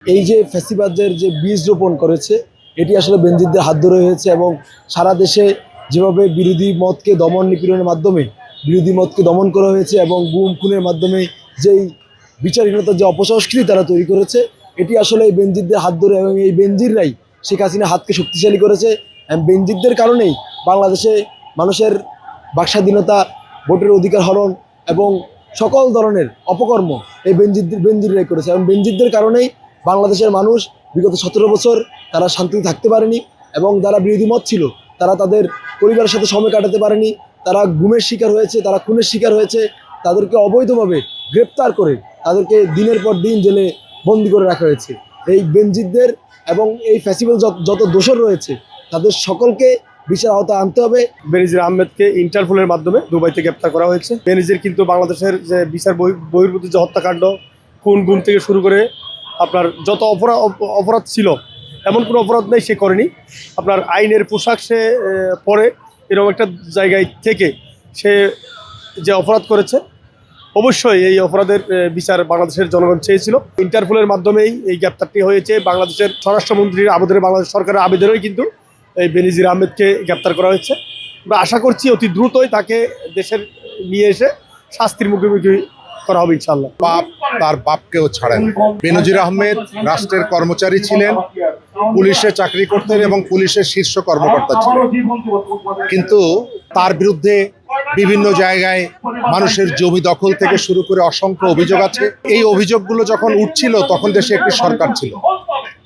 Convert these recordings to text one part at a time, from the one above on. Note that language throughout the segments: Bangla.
এই যে ফ্যাসিবাদের যে বীজ রোপণ করেছে এটি আসলে বেনজিরদের হাত ধরে হয়েছে এবং সারা দেশে যেভাবে বিরোধী মতকে দমন নিপীড়নের মাধ্যমে বিরোধী মতকে দমন করা হয়েছে এবং গুম খুনের মাধ্যমে যেই বিচারহীনতার যে অপসংস্কৃতি তারা তৈরি করেছে এটি আসলে এই বেনজিরদের হাত ধরে এবং এই বেনজিররাই শেখ হাসিনার হাতকে শক্তিশালী করেছে। বেনজিরদের কারণেই বাংলাদেশে মানুষের বাকস্বাধীনতা, ভোটের অধিকার হরণ এবং সকল ধরনের অপকর্ম এই বেনজিররাই করেছে এবং বেনজিরদের কারণেই বাংলাদেশের মানুষ বিগত 17 বছর তারা শান্তিতে থাকতে পারেনি এবং যারা বিরোধী মত ছিল তারা তাদের পরিবারের সাথে সময় কাটাতে পারেনি, তারা গুমের শিকার হয়েছে, তারা খুনের শিকার হয়েছে, তাদেরকে অবৈধভাবে গ্রেপ্তার করে তাদেরকে দিনের পর দিন জেলে বন্দি করে রাখা হয়েছে। এই বেনজিরদের এবং এই ফ্যাসিবাল যত দোষর রয়েছে তাদের সকলকে বিচার আওতায় আনতে হবে। বেনজির আহমেদকে ইন্টারপোলের মাধ্যমে দুবাইতে গ্রেপ্তার করা হয়েছে। বেনজির কিন্তু বাংলাদেশের যে বিচার বহির্ভূত যে হত্যাকাণ্ড, খুন গুম থেকে শুরু করে আপনার যত অপরাধ ছিল এমন কোনো অপরাধ নেই সে করেনি। আপনার আইনের পোশাক সে পরে এরকম একটা জায়গায় থেকে সে যে অপরাধ করেছে, অবশ্যই এই অপরাধের বিচার বাংলাদেশের জনগণ চেয়েছিল। ইন্টারপোলের মাধ্যমেই এই গ্রেপ্তারটি হয়েছে। বাংলাদেশের স্বরাষ্ট্রমন্ত্রীর আবেদনে, বাংলাদেশ সরকারের আবেদনেই কিন্তু এই বেনজির আহমেদকে গ্রেপ্তার করা হয়েছে। আমরা আশা করছি অতি দ্রুতই তাকে দেশের নিয়ে এসে শাস্তির মুখোমুখি করা হবে ইনশাআল্লাহ। বাপ তার বাপকেও ছাড়েন। বেনজির আহমেদ রাষ্ট্রের কর্মচারী ছিলেন, পুলিশে চাকরি করতেন এবং পুলিশের শীর্ষ কর্মকর্তা ছিলেন, কিন্তু তার বিরুদ্ধে বিভিন্ন জায়গায় মানুষের জমি দখল থেকে শুরু করে অসংখ্য অভিযোগ আছে। এই অভিযোগগুলো যখন উঠছিল তখন দেশে একটি সরকার ছিল,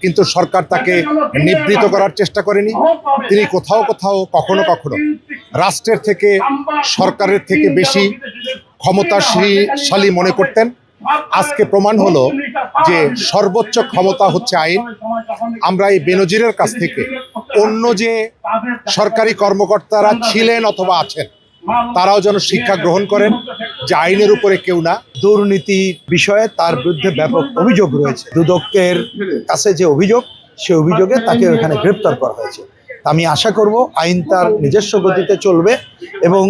কিন্তু সরকার তাকে নিবৃত করার চেষ্টা করেনি। তিনি কোথাও কোথাও কখনো কখনো রাষ্ট্রের থেকে, সরকারের থেকে বেশি ক্ষমতাশালী মনে করতেন। আজকে প্রমাণ হলো যে সর্বোচ্চ ক্ষমতা হচ্ছে আইন। আমরা এই বেনজিরের কাছ থেকে অন্য যে সরকারি কর্মকর্তারা ছিলেন অথবা আছেন তারাও যেন শিক্ষা গ্রহণ করেন যে আইনের উপরে কেউ না। দুর্নীতি বিষয়ে তার বিরুদ্ধে ব্যাপক অভিযোগ রয়েছে। দুদকের কাছে যে অভিযোগ, সে অভিযোগে তাকে ওখানে গ্রেপ্তার করা হয়েছে। আমি আশা করব আইন তার নিজস্ব গতিতে চলবে এবং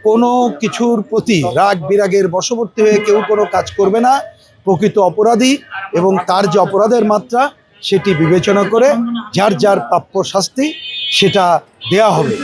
কোনো কিছুর প্রতি রাগ বিরাগের বশবর্তী হয়ে কেউ কোনো কাজ করবে না। প্রকৃত অপরাধী এবং তার যে অপরাধের মাত্রা সেটি বিবেচনা করে যার যার প্রাপ্য শাস্তি সেটা দেয়া হবে।